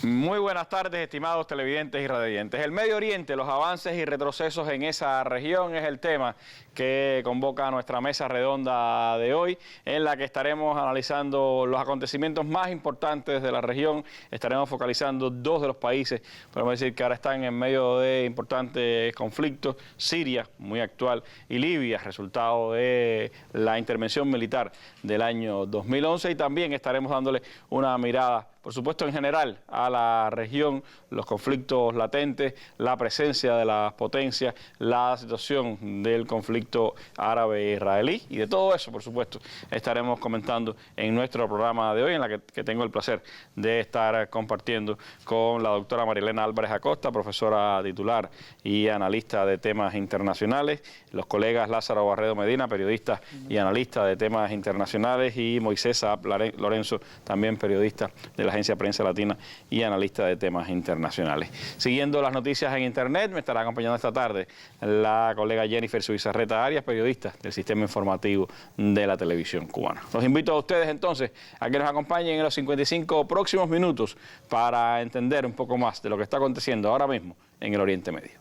Muy buenas tardes, estimados televidentes y radiantes. El Medio Oriente, los avances y retrocesos en esa región es el tema que convoca a nuestra mesa redonda de hoy, en la que estaremos analizando los acontecimientos más importantes de la región. Estaremos focalizando dos de los países, podemos decir que ahora están en medio de importantes conflictos: Siria, muy actual, y Libia, resultado de la intervención militar del año 2011, y también estaremos dándole una mirada, por supuesto, en general a la región, los conflictos latentes, la presencia de las potencias, la situación del conflicto árabe-israelí, y de todo eso, por supuesto, estaremos comentando en nuestro programa de hoy, en la que tengo el placer de estar compartiendo con la doctora Marilena Álvarez Acosta, profesora titular y analista de temas internacionales, los colegas Lázaro Barredo Medina, periodista y analista de temas internacionales, y Moisés Saab Lorenzo, también periodista de la agencia Prensa Latina y analista de temas internacionales. Siguiendo las noticias en internet, me estará acompañando esta tarde la colega Jennifer Zubizarreta Arias, periodista del sistema informativo de la televisión cubana. Los invito a ustedes entonces a que nos acompañen en los 55 próximos minutos para entender un poco más de lo que está aconteciendo ahora mismo en el Oriente Medio.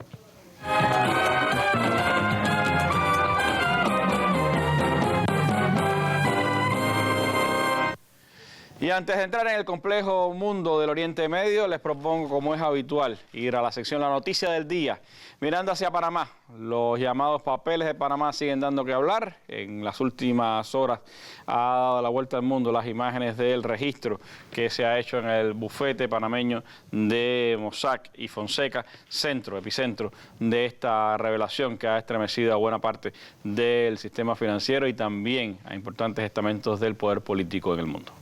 Y antes de entrar en el complejo mundo del Oriente Medio, les propongo, como es habitual, ir a la sección La Noticia del Día. Mirando hacia Panamá, los llamados papeles de Panamá siguen dando que hablar. En las últimas horas ha dado la vuelta al mundo las imágenes del registro que se ha hecho en el bufete panameño de Mossack y Fonseca, epicentro de esta revelación que ha estremecido a buena parte del sistema financiero y también a importantes estamentos del poder político en el mundo.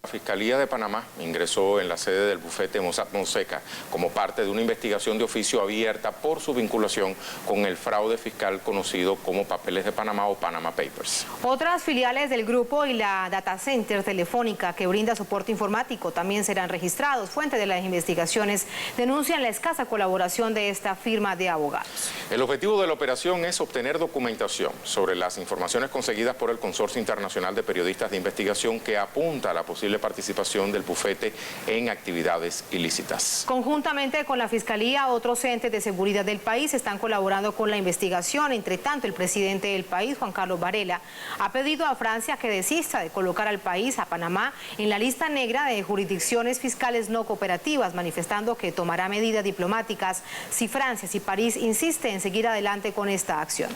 La Fiscalía de Panamá ingresó en la sede del bufete Mossack Fonseca como parte de una investigación de oficio abierta por su vinculación con el fraude fiscal conocido como Papeles de Panamá o Panama Papers. Otras filiales del grupo y la data center telefónica que brinda soporte informático también serán registrados. Fuentes de las investigaciones denuncian la escasa colaboración de esta firma de abogados. El objetivo de la operación es obtener documentación sobre las informaciones conseguidas por el Consorcio Internacional de Periodistas de Investigación, que apunta a la posible participación del bufete en actividades ilícitas. Conjuntamente con la Fiscalía, otros entes de seguridad del país están colaborando con la investigación. Entre tanto, el presidente del país, Juan Carlos Varela, ha pedido a Francia que desista de colocar al país, a Panamá, en la lista negra de jurisdicciones fiscales no cooperativas, manifestando que tomará medidas diplomáticas si Francia, si París insiste en seguir adelante con esta acción.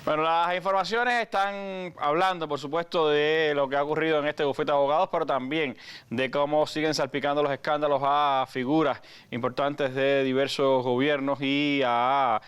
Bueno, las informaciones están hablando, por supuesto, de lo que ha ocurrido en este bufete de abogados, pero también de cómo siguen salpicando los escándalos a figuras importantes de diversos gobiernos y a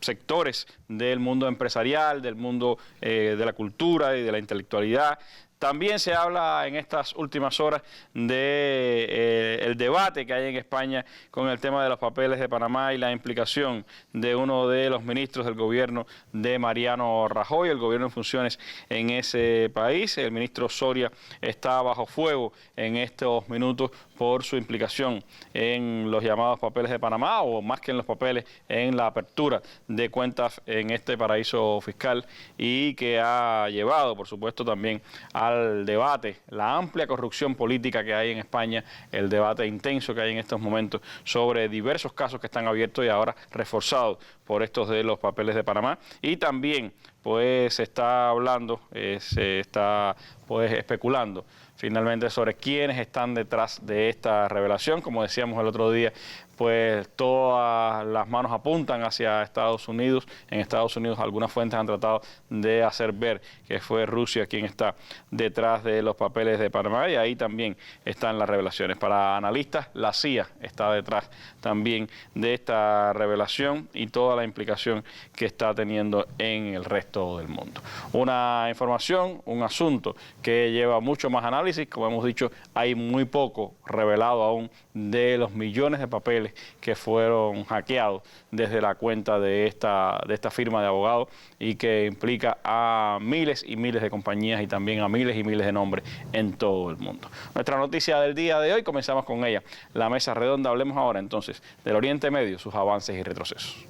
sectores del mundo empresarial, del mundo de la cultura y de la intelectualidad. También se habla en estas últimas horas de el debate que hay en España con el tema de los papeles de Panamá y la implicación de uno de los ministros del gobierno de Mariano Rajoy, el gobierno en funciones en ese país. El ministro Soria está bajo fuego en estos minutos por su implicación en los llamados papeles de Panamá, o más que en los papeles, en la apertura de cuentas en este paraíso fiscal, y que ha llevado, por supuesto, también al debate, la amplia corrupción política que hay en España, el debate intenso que hay en estos momentos sobre diversos casos que están abiertos y ahora reforzados por estos de los papeles de Panamá. Y también pues se está hablando, se está pues especulando finalmente sobre quiénes están detrás de esta revelación. Como decíamos el otro día, pues todas las manos apuntan hacia Estados Unidos. En Estados Unidos algunas fuentes han tratado de hacer ver que fue Rusia quien está detrás de los papeles de Panamá, y ahí también están las revelaciones. Para analistas, la CIA está detrás también de esta revelación y toda la implicación que está teniendo en el resto del mundo. Una información, un asunto que lleva mucho más análisis. Como hemos dicho, hay muy poco revelado aún de los millones de papeles que fueron hackeados desde la cuenta de esta firma de abogados, y que implica a miles y miles de compañías y también a miles y miles de nombres en todo el mundo. Nuestra noticia del día de hoy, comenzamos con ella, la mesa redonda. Hablemos ahora entonces del Oriente Medio, sus avances y retrocesos.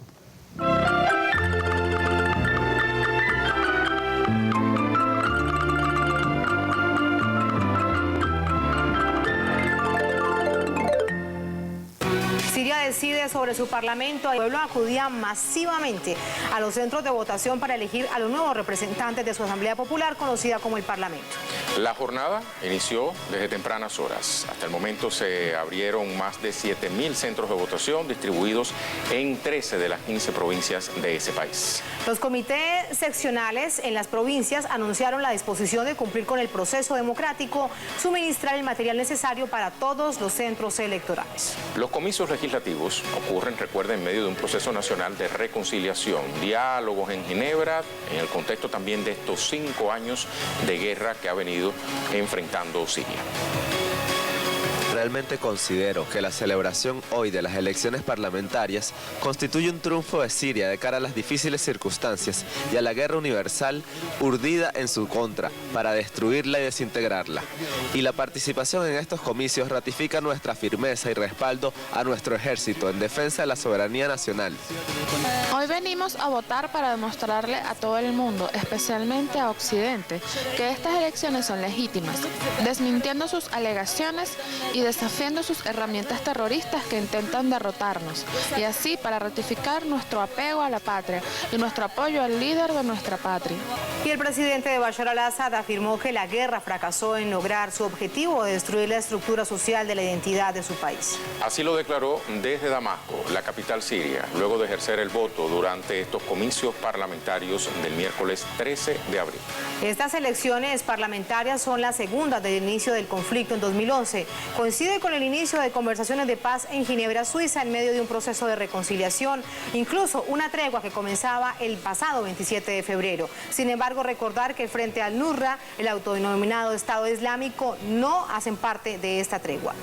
decide sobre su parlamento. El pueblo acudía masivamente a los centros de votación para elegir a los nuevos representantes de su Asamblea Popular, conocida como el Parlamento. La jornada inició desde tempranas horas. Hasta el momento se abrieron más de 7.000 centros de votación distribuidos en 13 de las 15 provincias de ese país. Los comités seccionales en las provincias anunciaron la disposición de cumplir con el proceso democrático, suministrar el material necesario para todos los centros electorales. Los comicios legislativos ocurren, recuerden, en medio de un proceso nacional de reconciliación, diálogos en Ginebra, en el contexto también de estos 5 años de guerra que ha venido enfrentando Siria. Realmente considero que la celebración hoy de las elecciones parlamentarias constituye un triunfo de Siria de cara a las difíciles circunstancias y a la guerra universal urdida en su contra para destruirla y desintegrarla. Y la participación en estos comicios ratifica nuestra firmeza y respaldo a nuestro ejército en defensa de la soberanía nacional. Hoy venimos a votar para demostrarle a todo el mundo, especialmente a Occidente, que estas elecciones son legítimas, desmintiendo sus alegaciones y desafiando sus herramientas terroristas que intentan derrotarnos, y así para ratificar nuestro apego a la patria y nuestro apoyo al líder de nuestra patria. Y el presidente de Bashar al-Assad afirmó que la guerra fracasó en lograr su objetivo de destruir la estructura social de la identidad de su país. Así lo declaró desde Damasco, la capital siria, luego de ejercer el voto durante estos comicios parlamentarios del miércoles 13 de abril. Estas elecciones parlamentarias son la segunda del inicio del conflicto en 2011. Coincide con el inicio de conversaciones de paz en Ginebra, Suiza, en medio de un proceso de reconciliación, incluso una tregua que comenzaba el pasado 27 de febrero. Sin embargo, recordar que frente al Nusra, el autodenominado Estado Islámico, no hacen parte de esta tregua.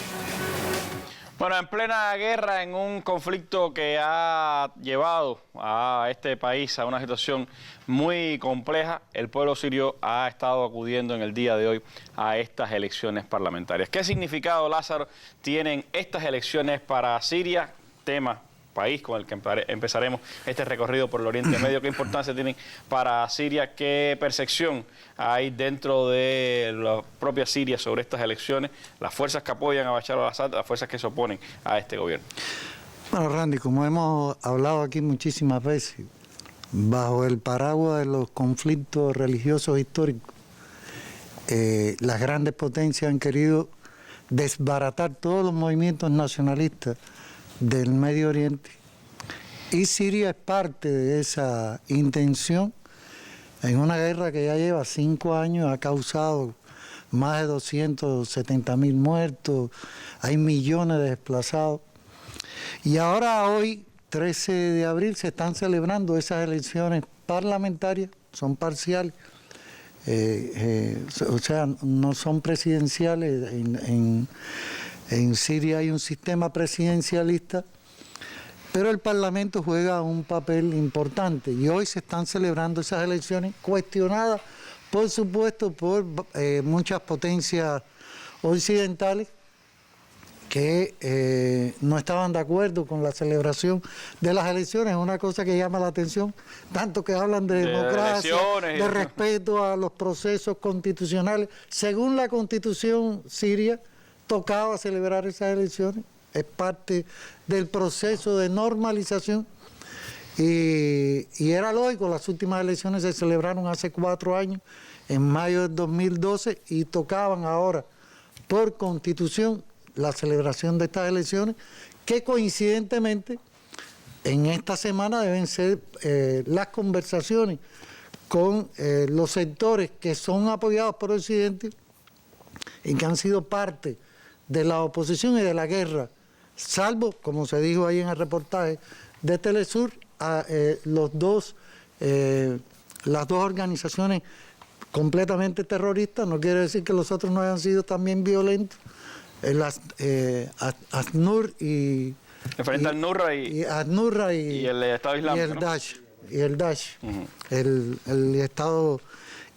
Bueno, en plena guerra, en un conflicto que ha llevado a este país a una situación muy compleja, el pueblo sirio ha estado acudiendo en el día de hoy a estas elecciones parlamentarias. ¿Qué significado, Lázaro, tienen estas elecciones para Siria? Tema, país con el que empezaremos este recorrido por el Oriente Medio. ¿Qué importancia tienen para Siria? ¿Qué percepción hay dentro de la propia Siria sobre estas elecciones? Las fuerzas que apoyan a Bashar al-Assad, las fuerzas que se oponen a este gobierno. Bueno, Randy, como hemos hablado aquí muchísimas veces, bajo el paraguas de los conflictos religiosos históricos, las grandes potencias han querido desbaratar todos los movimientos nacionalistas del Medio Oriente, y Siria es parte de esa intención en una guerra que ya lleva 5 años, ha causado más de 270.000 muertos, hay millones de desplazados, y ahora hoy, 13 de abril, se están celebrando esas elecciones parlamentarias, son parciales, o sea, no son presidenciales. En Siria hay un sistema presidencialista, pero el Parlamento juega un papel importante, y hoy se están celebrando esas elecciones cuestionadas, por supuesto, por muchas potencias occidentales que no estaban de acuerdo con la celebración de las elecciones. Es una cosa que llama la atención, tanto que hablan de democracia, de respeto a los procesos constitucionales. Según la Constitución siria, tocaba celebrar esas elecciones, es parte del proceso de normalización, y era lógico. Las últimas elecciones se celebraron hace 4 años, en mayo del 2012, y tocaban ahora, por Constitución, la celebración de estas elecciones, que coincidentemente en esta semana deben ser las conversaciones con los sectores que son apoyados por Occidente y que han sido parte de la oposición y de la guerra, salvo, como se dijo ahí en el reportaje de Telesur, las dos organizaciones completamente terroristas. No quiere decir que los otros no hayan sido también violentos. ACNUR y el Estado Islámico, y el Daesh, el Estado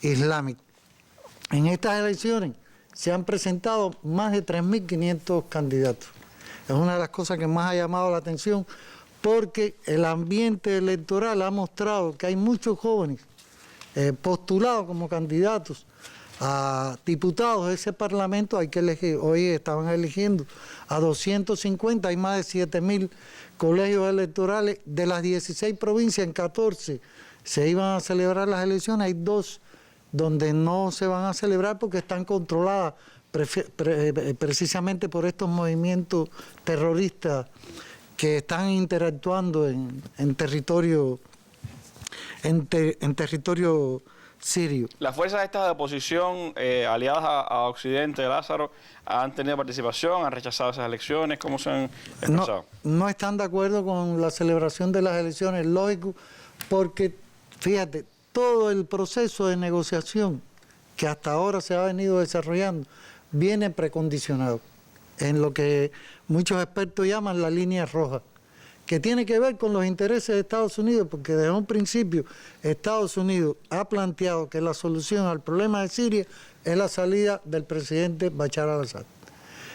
Islámico. En estas elecciones se han presentado más de 3.500 candidatos. Es una de las cosas que más ha llamado la atención, porque el ambiente electoral ha mostrado que hay muchos jóvenes postulados como candidatos a diputados de ese parlamento, hay que elegir, hoy estaban eligiendo a 250, hay más de 7.000 colegios electorales, de las 16 provincias, en 14 se iban a celebrar las elecciones, hay 2 donde no se van a celebrar porque están controladas precisamente por estos movimientos terroristas que están interactuando en territorio sirio. Las fuerzas estas de oposición aliadas a Occidente, Lázaro, ¿han tenido participación? ¿Han rechazado esas elecciones? ¿Cómo se han expresado? No están de acuerdo con la celebración de las elecciones, lógico, porque, fíjate, todo el proceso de negociación que hasta ahora se ha venido desarrollando viene precondicionado en lo que muchos expertos llaman la línea roja, que tiene que ver con los intereses de Estados Unidos, porque desde un principio Estados Unidos ha planteado que la solución al problema de Siria es la salida del presidente Bashar al-Assad.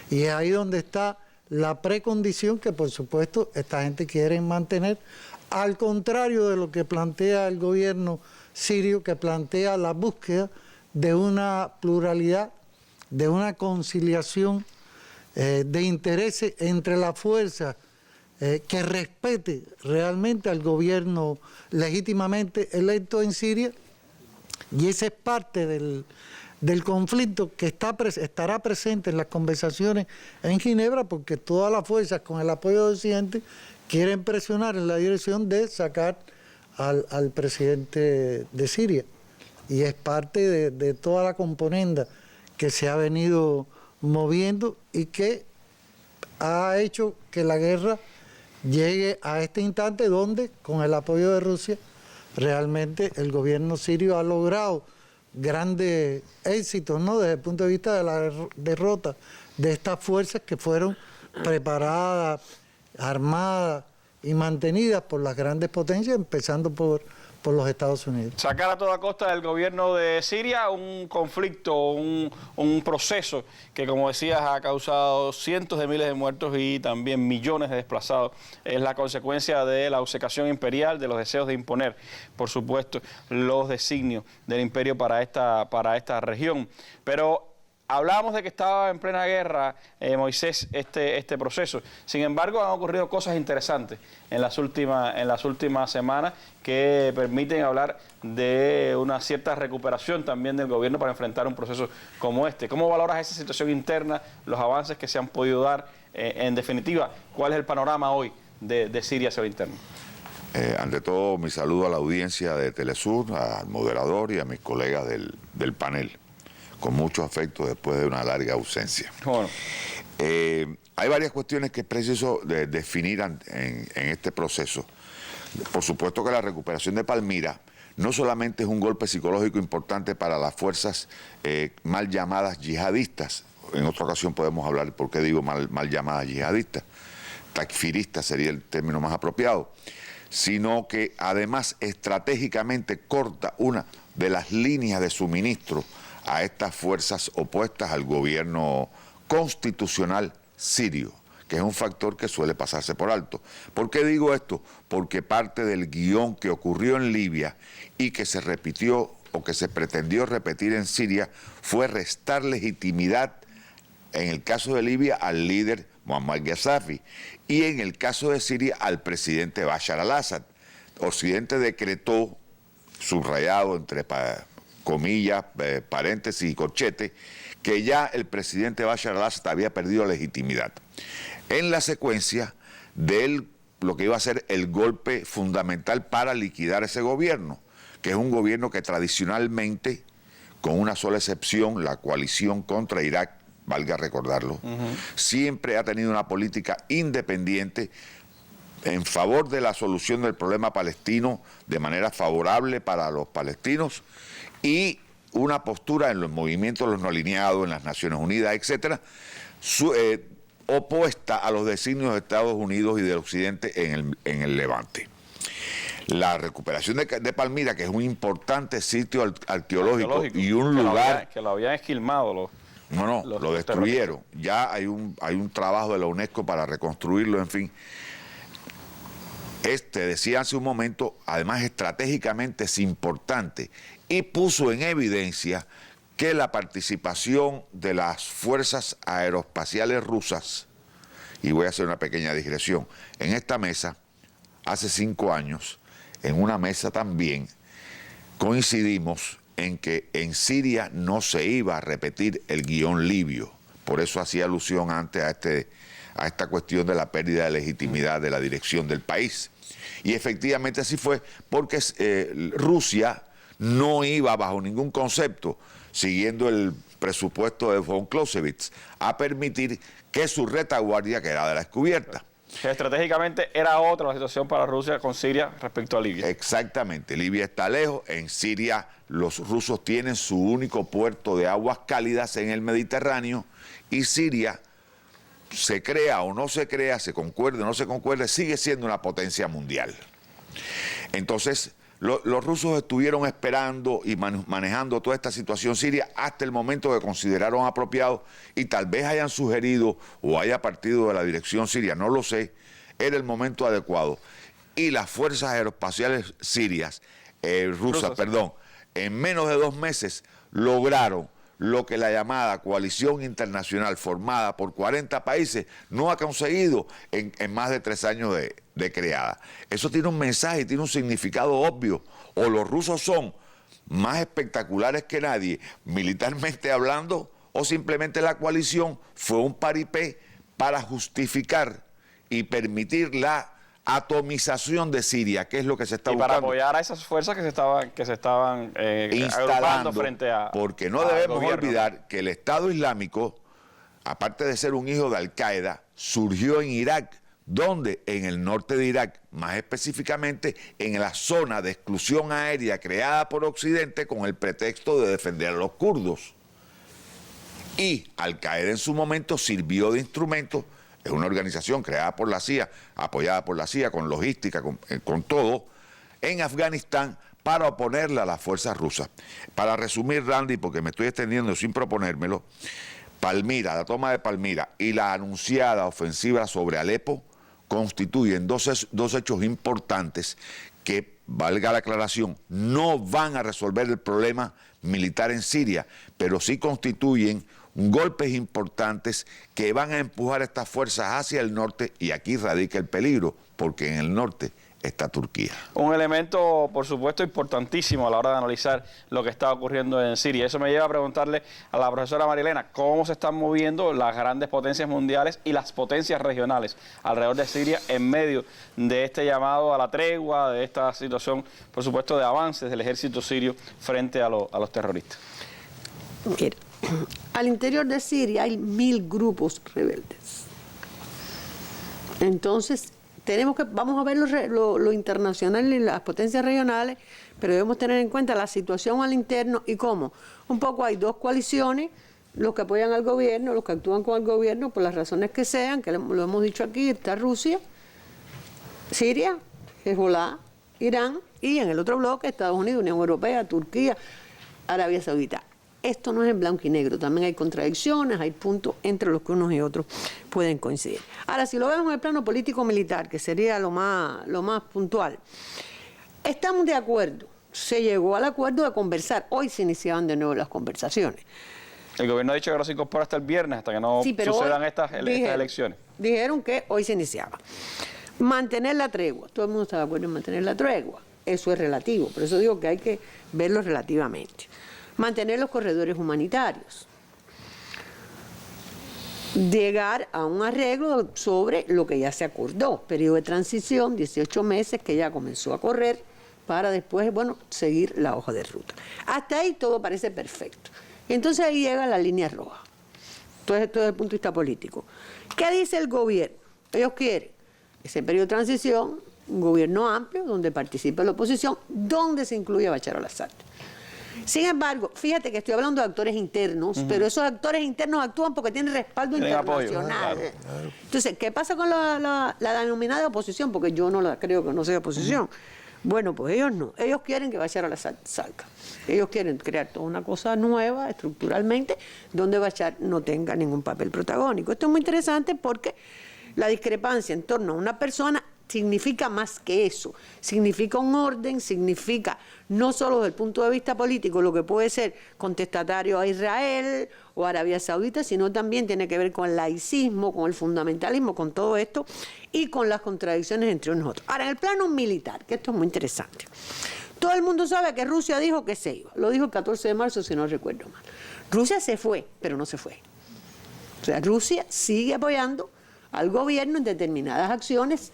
Y es ahí donde está la precondición que, por supuesto, esta gente quiere mantener, al contrario de lo que plantea el gobierno sirio, que plantea la búsqueda de una pluralidad, de una conciliación de intereses entre las fuerzas que respete realmente al gobierno legítimamente electo en Siria, y esa es parte del conflicto que estará presente en las conversaciones en Ginebra, porque todas las fuerzas con el apoyo de Occidente quieren presionar en la dirección de sacar al presidente de Siria, y es parte de toda la componenda que se ha venido moviendo y que ha hecho que la guerra llegue a este instante donde, con el apoyo de Rusia, realmente el gobierno sirio ha logrado grandes éxitos, ¿no?, desde el punto de vista de la derrota de estas fuerzas que fueron preparadas, armadas y mantenidas por las grandes potencias, empezando por los Estados Unidos. Sacar a toda costa del gobierno de Siria un conflicto, un proceso que, como decías, ha causado cientos de miles de muertos y también millones de desplazados. Es la consecuencia de la obcecación imperial, de los deseos de imponer, por supuesto, los designios del imperio para esta región. Pero hablábamos de que estaba en plena guerra, Moisés, este proceso. Sin embargo, han ocurrido cosas interesantes en las últimas semanas que permiten hablar de una cierta recuperación también del gobierno para enfrentar un proceso como este. ¿Cómo valoras esa situación interna, los avances que se han podido dar? En definitiva, ¿cuál es el panorama hoy de Siria hacia lo interno? Ante todo, mi saludo a la audiencia de Telesur, al moderador y a mis colegas del panel, con mucho afecto después de una larga ausencia. Bueno. Hay varias cuestiones que es preciso definir en este proceso. Por supuesto que la recuperación de Palmira no solamente es un golpe psicológico importante para las fuerzas mal llamadas yihadistas, en otra ocasión podemos hablar por qué digo mal llamadas yihadistas, takfiristas sería el término más apropiado, sino que además estratégicamente corta una de las líneas de suministro a estas fuerzas opuestas al gobierno constitucional sirio, que es un factor que suele pasarse por alto. ¿Por qué digo esto? Porque parte del guión que ocurrió en Libia y que se repitió o que se pretendió repetir en Siria fue restar legitimidad, en el caso de Libia, al líder Muammar Gaddafi y en el caso de Siria al presidente Bashar al-Assad. Occidente decretó, subrayado entre comillas, paréntesis y corchete, que ya el presidente Bashar al-Assad había perdido legitimidad. En la secuencia de lo que iba a ser el golpe fundamental para liquidar ese gobierno, que es un gobierno que tradicionalmente, con una sola excepción, la coalición contra Irak, valga recordarlo, siempre ha tenido una política independiente en favor de la solución del problema palestino de manera favorable para los palestinos y una postura en los movimientos, los no alineados, en las Naciones Unidas, etcétera, opuesta a los designios de Estados Unidos y del Occidente en el Levante. La recuperación de Palmira, que es un importante sitio arqueológico y un lugar... Que lo habían esquilmado lo destruyeron. Ya hay un trabajo de la UNESCO para reconstruirlo, en fin. Decía hace un momento, además estratégicamente es importante y puso en evidencia que la participación de las fuerzas aeroespaciales rusas, y voy a hacer una pequeña digresión, en esta mesa, hace 5 años, en una mesa también, coincidimos en que en Siria no se iba a repetir el guión libio. Por eso hacía alusión antes a esta cuestión de la pérdida de legitimidad de la dirección del país. Y efectivamente así fue, porque Rusia no iba bajo ningún concepto, siguiendo el presupuesto de von Clausewitz, a permitir que su retaguardia quedara descubierta. Estratégicamente era otra la situación para Rusia con Siria respecto a Libia. Exactamente, Libia está lejos, en Siria los rusos tienen su único puerto de aguas cálidas en el Mediterráneo, y Siria, se crea o no se crea, se concuerde o no se concuerde, sigue siendo una potencia mundial. Entonces, los rusos estuvieron esperando y manejando toda esta situación siria hasta el momento que consideraron apropiado, y tal vez hayan sugerido o haya partido de la dirección siria, no lo sé, era el momento adecuado. Y las fuerzas aeroespaciales sirias, rusas, en menos de 2 meses lograron lo que la llamada coalición internacional formada por 40 países no ha conseguido en más de 3 años de creada. Eso tiene un mensaje, tiene un significado obvio. O los rusos son más espectaculares que nadie, militarmente hablando, o simplemente la coalición fue un paripé para justificar y permitir la atomización de Siria, que es lo que se está buscando. Y para apoyar a esas fuerzas que se estaban instalando frente a... Porque no debemos olvidar que el Estado Islámico, aparte de ser un hijo de Al-Qaeda, surgió en Irak, donde en el norte de Irak, más específicamente en la zona de exclusión aérea creada por Occidente con el pretexto de defender a los kurdos. Y Al-Qaeda en su momento sirvió de instrumento. Es una organización creada por la CIA, apoyada por la CIA, con logística, con todo, en Afganistán, para oponerle a las fuerzas rusas. Para resumir, Randy, porque me estoy extendiendo sin proponérmelo, Palmira, la toma de Palmira y la anunciada ofensiva sobre Alepo constituyen dos hechos importantes que, valga la aclaración, no van a resolver el problema militar en Siria, pero sí constituyen golpes importantes que van a empujar a estas fuerzas hacia el norte, y aquí radica el peligro, porque en el norte está Turquía. Un elemento, por supuesto, importantísimo a la hora de analizar lo que está ocurriendo en Siria. Eso me lleva a preguntarle a la profesora Marilena, ¿cómo se están moviendo las grandes potencias mundiales y las potencias regionales alrededor de Siria en medio de este llamado a la tregua, de esta situación, por supuesto, de avances del ejército sirio frente a los terroristas? Mira, al interior de Siria hay 1000 grupos rebeldes. Entonces, vamos a ver lo internacional y las potencias regionales, pero debemos tener en cuenta la situación al interno y cómo. Un poco hay 2 coaliciones, los que apoyan al gobierno, los que actúan con el gobierno por las razones que sean, que lo hemos dicho aquí, está Rusia, Siria, Hezbollah, Irán, y en el otro bloque Estados Unidos, Unión Europea, Turquía, Arabia Saudita. Esto no es en blanco y negro, también hay contradicciones, hay puntos entre los que unos y otros pueden coincidir. Ahora, si lo vemos en el plano político-militar, que sería lo más puntual, estamos de acuerdo, se llegó al acuerdo de conversar, hoy se iniciaban de nuevo las conversaciones. El gobierno ha dicho que no se incorpora hasta el viernes, hasta que no sucedan estas elecciones. Dijeron que hoy se iniciaba. Mantener la tregua, todo el mundo está de acuerdo en mantener la tregua, eso es relativo, por eso digo que hay que verlo relativamente. Mantener los corredores humanitarios, llegar a un arreglo sobre lo que ya se acordó, periodo de transición, 18 meses que ya comenzó a correr, para después, seguir la hoja de ruta. Hasta ahí todo parece perfecto. Entonces ahí llega la línea roja. Entonces, todo desde el punto de vista político. ¿Qué dice el gobierno? Ellos quieren ese periodo de transición, un gobierno amplio, donde participe la oposición, donde se incluya a Bashar al-Assad. Sin embargo, fíjate que estoy hablando de actores internos, pero esos actores internos actúan porque tienen respaldo internacional. Apoyo, claro. Entonces, ¿qué pasa con la denominada oposición? Porque yo no la creo que no sea oposición. Bueno, pues ellos no. Ellos quieren que Bashar al-Assad salga. Ellos quieren crear toda una cosa nueva, estructuralmente, donde Bashar no tenga ningún papel protagónico. Esto es muy interesante porque la discrepancia en torno a una persona significa más que eso, significa un orden, significa no solo desde el punto de vista político lo que puede ser contestatario a Israel o Arabia Saudita, sino también tiene que ver con el laicismo, con el fundamentalismo, con todo esto y con las contradicciones entre nosotros. Ahora, en el plano militar, que esto es muy interesante, todo el mundo sabe que Rusia dijo que se iba, lo dijo el 14 de marzo si no recuerdo mal. Rusia se fue, pero no se fue. O sea, Rusia sigue apoyando al gobierno en determinadas acciones,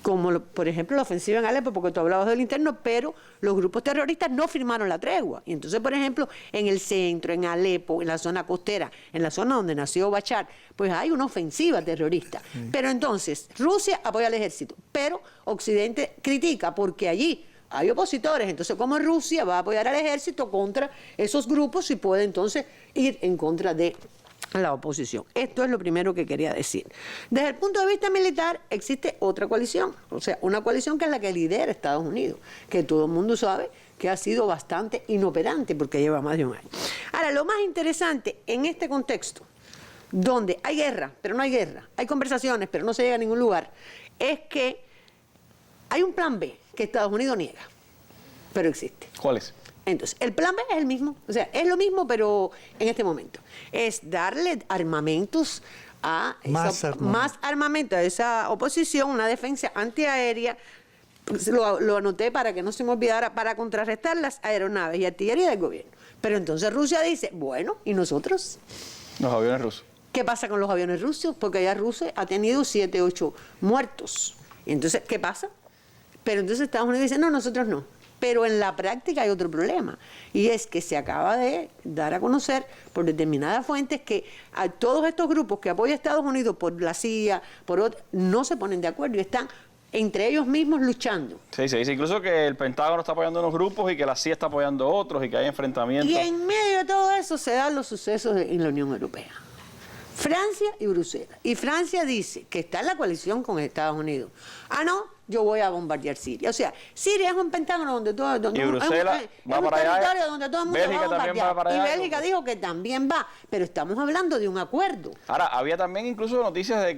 como por ejemplo la ofensiva en Alepo, porque tú hablabas del interno, pero los grupos terroristas no firmaron la tregua. Y entonces, por ejemplo, en el centro, en Alepo, en la zona costera, en la zona donde nació Bashar, pues hay una ofensiva terrorista. Sí. Pero entonces, Rusia apoya al ejército, pero Occidente critica porque allí hay opositores. Entonces, ¿cómo Rusia va a apoyar al ejército contra esos grupos y puede entonces ir en contra de la oposición? Esto es lo primero que quería decir. Desde el punto de vista militar existe otra coalición, o sea, una coalición que es la que lidera Estados Unidos, que todo el mundo sabe que ha sido bastante inoperante porque lleva más de un año. Ahora, lo más interesante en este contexto, donde hay guerra, pero no hay guerra, hay conversaciones, pero no se llega a ningún lugar, es que hay un plan B que Estados Unidos niega, pero existe. ¿Cuál es? Entonces, el plan B es el mismo, o sea, es lo mismo, pero en este momento. Es darle armamentos a más armamento a esa oposición, una defensa antiaérea. Pues lo anoté para que no se me olvidara, para contrarrestar las aeronaves y artillería del gobierno. Pero entonces Rusia dice, bueno, ¿y nosotros? Los aviones rusos. ¿Qué pasa con los aviones rusos? Porque ya Rusia ha tenido 7, 8 muertos. Y entonces, ¿qué pasa? Pero entonces Estados Unidos dice, no, nosotros no. Pero en la práctica hay otro problema, y es que se acaba de dar a conocer por determinadas fuentes que a todos estos grupos que apoya a Estados Unidos por la CIA, por otros, no se ponen de acuerdo y están entre ellos mismos luchando. Sí, se dice incluso que el Pentágono está apoyando unos grupos y que la CIA está apoyando otros y que hay enfrentamientos. Y en medio de todo eso se dan los sucesos en la Unión Europea. Francia y Bruselas. Y Francia dice que está en la coalición con Estados Unidos. Ah, no, yo voy a bombardear Siria. O sea, Siria es un pentágono donde todo... y Bruselas va para allá. Territorio donde todo el mundo Bélgica va a bombardear. también va para allá. Y Bélgica dijo que también va. Pero estamos hablando de un acuerdo. Ahora, había también incluso noticias de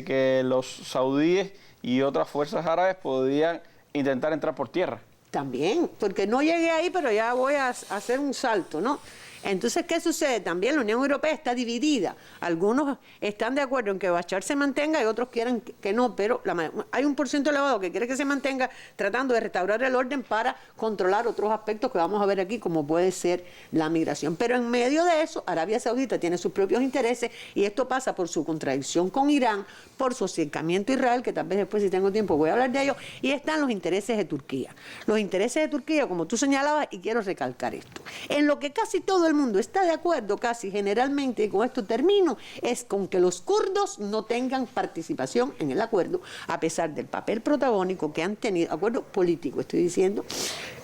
que los saudíes y otras fuerzas árabes podían intentar entrar por tierra. También, porque no llegué ahí, pero ya voy a hacer un salto, ¿no? Entonces, ¿qué sucede? También la Unión Europea está dividida. Algunos están de acuerdo en que Bashar se mantenga y otros quieren que no, pero hay un porcentaje elevado que quiere que se mantenga, tratando de restaurar el orden para controlar otros aspectos que vamos a ver aquí, como puede ser la migración. Pero en medio de eso, Arabia Saudita tiene sus propios intereses y esto pasa por su contradicción con Irán, por su acercamiento a Israel, que tal vez después, si tengo tiempo, voy a hablar de ello, y están los intereses de Turquía. Los intereses de Turquía, como tú señalabas, y quiero recalcar esto, en lo que casi todo el mundo está de acuerdo, casi generalmente, y con esto termino, es con que los kurdos no tengan participación en el acuerdo, a pesar del papel protagónico que han tenido, acuerdo político estoy diciendo,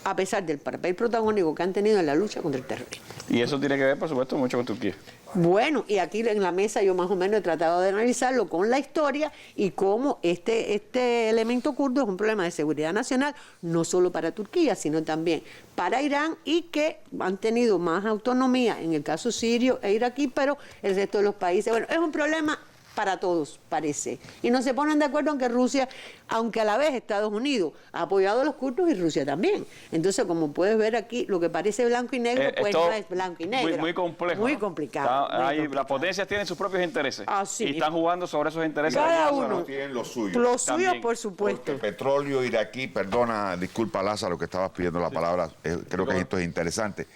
a pesar del papel protagónico que han tenido en la lucha contra el terrorismo. Y eso tiene que ver, por supuesto, mucho con Turquía. Bueno, y aquí en la mesa yo más o menos he tratado de analizarlo con la historia y cómo este elemento kurdo es un problema de seguridad nacional, no solo para Turquía, sino también para Irán, y que han tenido más autonomía en el caso sirio e iraquí, pero el resto de los países, bueno, es un problema para todos, parece. Y no se ponen de acuerdo en que Rusia, aunque a la vez Estados Unidos ha apoyado a los kurdos y Rusia también. Entonces, como puedes ver aquí, lo que parece blanco y negro, pues no es blanco y negro. Muy complejo. Muy complicado. Las potencias tienen sus propios intereses. Ah, sí. Y están jugando sobre esos intereses. Cada uno tienen los suyos. Los suyos, por supuesto. Porque petróleo iraquí, perdona, disculpa Lázaro que estabas pidiendo la palabra, creo que esto es interesante.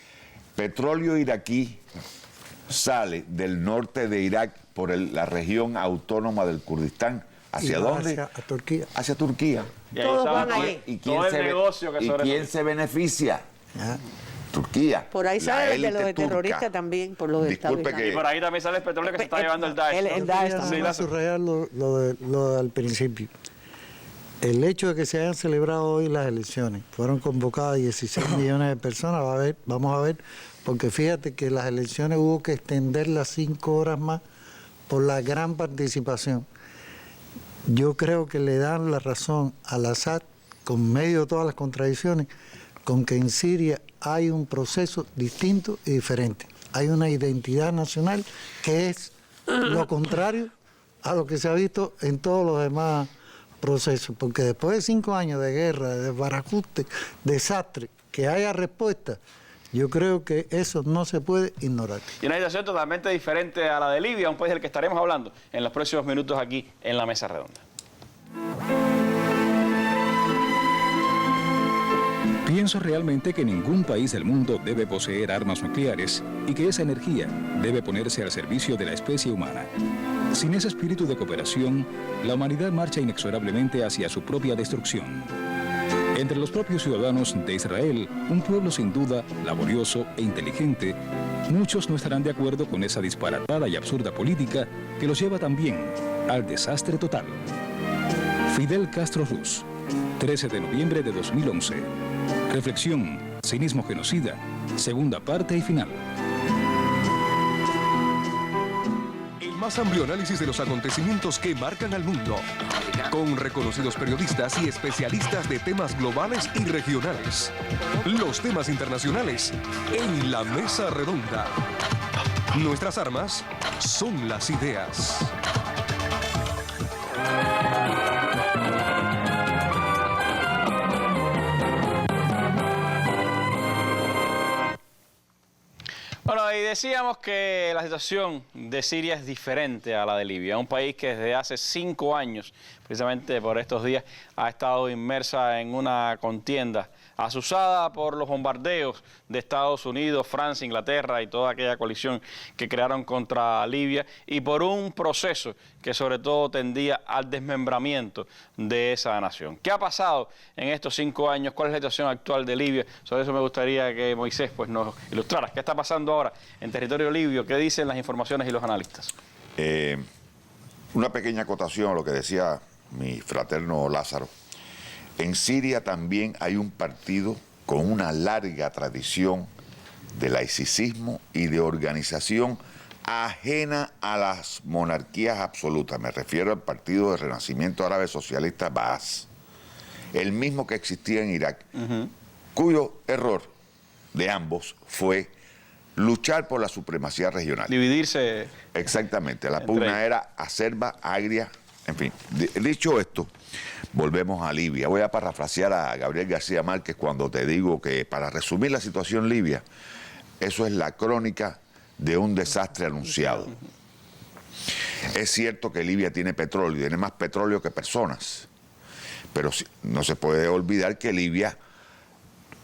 Petróleo iraquí sale del norte de Irak por la región autónoma del Kurdistán. ¿Hacia dónde? Hacia Turquía. Hacia Turquía. Y todos van ahí. ¿Y quién se beneficia? Turquía. Por ahí sale de los terroristas también, por los Estados Unidos. Y por ahí también sale el petróleo que se está llevando el Daesh. El Daesh también. Voy a subrayar lo del principio. El hecho de que se hayan celebrado hoy las elecciones, fueron convocadas 16 millones de personas, vamos a ver, porque fíjate que las elecciones hubo que extenderlas 5 horas más por la gran participación. Yo creo que le dan la razón al Assad, con medio de todas las contradicciones, con que en Siria hay un proceso distinto y diferente. Hay una identidad nacional que es lo contrario a lo que se ha visto en todos los demás proceso, porque después de 5 años de guerra, de desbarajuste, desastre, que haya respuesta, yo creo que eso no se puede ignorar. Y una situación totalmente diferente a la de Libia, un país del que estaremos hablando en los próximos minutos aquí en la Mesa Redonda. Pienso realmente que ningún país del mundo debe poseer armas nucleares y que esa energía debe ponerse al servicio de la especie humana. Sin ese espíritu de cooperación, la humanidad marcha inexorablemente hacia su propia destrucción. Entre los propios ciudadanos de Israel, un pueblo sin duda laborioso e inteligente, muchos no estarán de acuerdo con esa disparatada y absurda política que los lleva también al desastre total. Fidel Castro Ruz, 13 de noviembre de 2011. Reflexión, cinismo genocida, segunda parte y final. El más amplio análisis de los acontecimientos que marcan al mundo, con reconocidos periodistas y especialistas de temas globales y regionales. Los temas internacionales en la Mesa Redonda. Nuestras armas son las ideas. Bueno, y decíamos que la situación de Siria es diferente a la de Libia, un país que desde hace 5 años, precisamente por estos días, ha estado inmersa en una contienda azuzada por los bombardeos de Estados Unidos, Francia, Inglaterra y toda aquella coalición que crearon contra Libia, y por un proceso que sobre todo tendía al desmembramiento de esa nación. ¿Qué ha pasado en estos 5 años? ¿Cuál es la situación actual de Libia? Sobre eso me gustaría que Moisés nos ilustrara. ¿Qué está pasando ahora en territorio libio? ¿Qué dicen las informaciones y los analistas? Una pequeña acotación a lo que decía mi fraterno Lázaro. En Siria también hay un partido con una larga tradición de laicismo y de organización ajena a las monarquías absolutas. Me refiero al Partido de Renacimiento Árabe Socialista Baas, el mismo que existía en Irak, cuyo error de ambos fue luchar por la supremacía regional. Dividirse. Exactamente, la pugna era acerba, agria, en fin. Dicho esto, volvemos a Libia. Voy a parafrasear a Gabriel García Márquez cuando te digo que, para resumir la situación libia, eso es la crónica de un desastre anunciado. Es cierto que Libia tiene petróleo, tiene más petróleo que personas, pero no se puede olvidar que Libia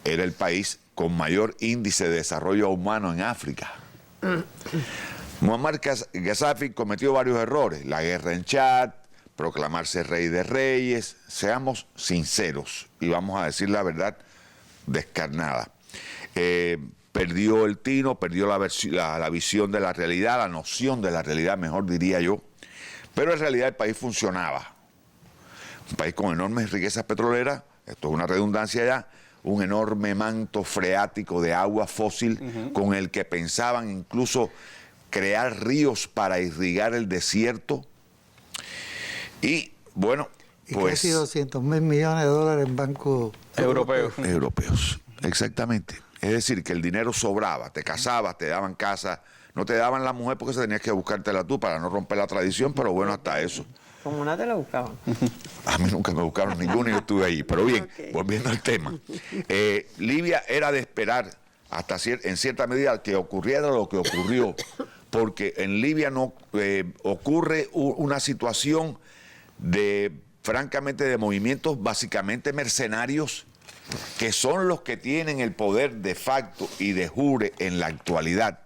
era el país con mayor índice de desarrollo humano en África. Muammar Gaddafi cometió varios errores: la guerra en Chad, proclamarse rey de reyes. Seamos sinceros y vamos a decir la verdad descarnada. Perdió el tino, perdió la visión de la realidad, la noción de la realidad, mejor diría yo. Pero en realidad el país funcionaba. Un país con enormes riquezas petroleras, esto es una redundancia ya, un enorme manto freático de agua fósil con el que pensaban incluso crear ríos para irrigar el desierto. Y bueno, pues... casi 200.000 millones de dólares en bancos europeos, exactamente. Es decir, que el dinero sobraba, te casabas, te daban casa, no te daban la mujer porque tenías que buscártela tú para no romper la tradición, pero bueno, hasta eso. ¿Cómo una te la buscaban? A mí nunca me buscaron ninguno y yo estuve ahí. Pero bien, volviendo al tema. Libia era de esperar hasta en cierta medida que ocurriera lo que ocurrió, porque en Libia no ocurre una situación francamente, de movimientos básicamente mercenarios, que son los que tienen el poder de facto y de jure en la actualidad.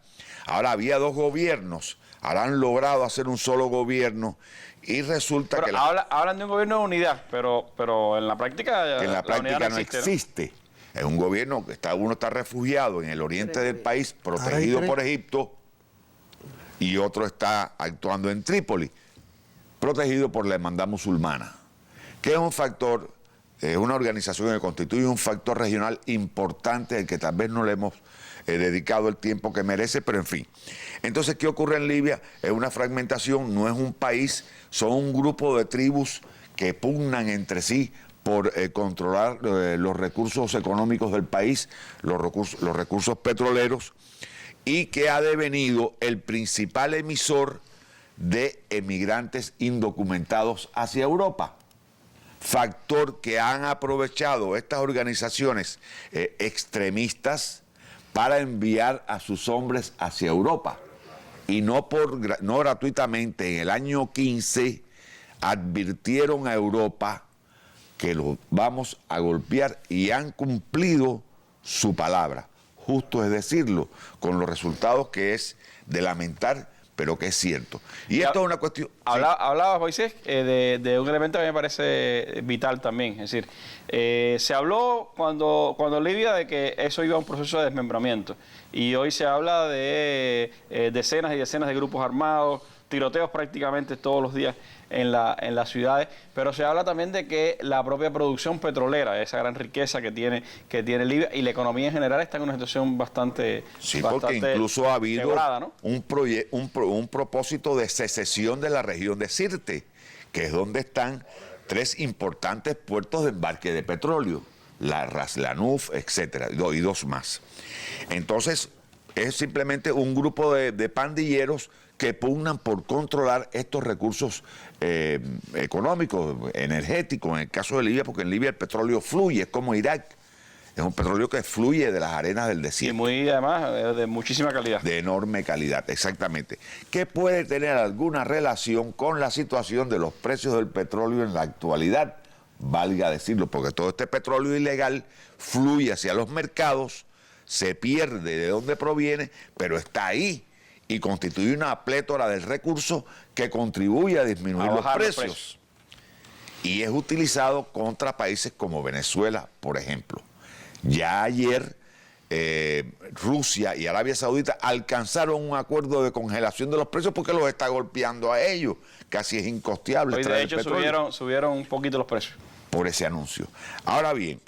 Ahora, había 2 gobiernos, ahora han logrado hacer un solo gobierno y resulta que... Hablan de un gobierno de unidad, pero en la práctica... En la práctica no existe. Es un gobierno que uno está refugiado en el oriente del país, protegido por Egipto, y otro está actuando en Trípoli, protegido por la hermandad musulmana, que es un factor, una organización que constituye un factor regional importante, al que tal vez no le hemos dedicado el tiempo que merece, pero en fin. Entonces, ¿qué ocurre en Libia? Es una fragmentación, no es un país, son un grupo de tribus que pugnan entre sí por controlar los recursos económicos del país, los recursos petroleros, y que ha devenido el principal emisor de emigrantes indocumentados hacia Europa. factor que han aprovechado estas organizaciones extremistas para enviar a sus hombres hacia Europa. Y no gratuitamente. En el año 15 advirtieron a Europa que los vamos a golpear y han cumplido su palabra. Justo es decirlo, con los resultados que es de lamentar, pero que es cierto. Y esto es una cuestión... Hablabas, Moisés, de un elemento que me parece vital también. Es decir, se habló cuando Libia de que eso iba a un proceso de desmembramiento. Y hoy se habla de decenas y decenas de grupos armados, tiroteos prácticamente todos los días en las ciudades, pero se habla también de que la propia producción petrolera, esa gran riqueza que tiene Libia y la economía en general está en una situación bastante porque incluso ha habido quebrada, ¿no? un propósito de secesión de la región de Sirte, que es donde están 3 importantes puertos de embarque de petróleo, la Ras Lanuf, etcétera, y 2 más. Entonces, es simplemente un grupo de pandilleros que pugnan por controlar estos recursos económicos, energéticos, en el caso de Libia, porque en Libia el petróleo fluye, es como Irak, es un petróleo que fluye de las arenas del desierto. Y además, de muchísima calidad. De enorme calidad, exactamente. Que puede tener alguna relación con la situación de los precios del petróleo en la actualidad, valga decirlo, porque todo este petróleo ilegal fluye hacia los mercados, se pierde de dónde proviene, pero está ahí y constituye una plétora del recurso que contribuye a disminuir los precios. Y es utilizado contra países como Venezuela, por ejemplo. Ya ayer Rusia y Arabia Saudita alcanzaron un acuerdo de congelación de los precios porque los está golpeando a ellos. Casi es incosteable. Hoy de hecho subieron un poquito los precios. Por ese anuncio. Ahora bien,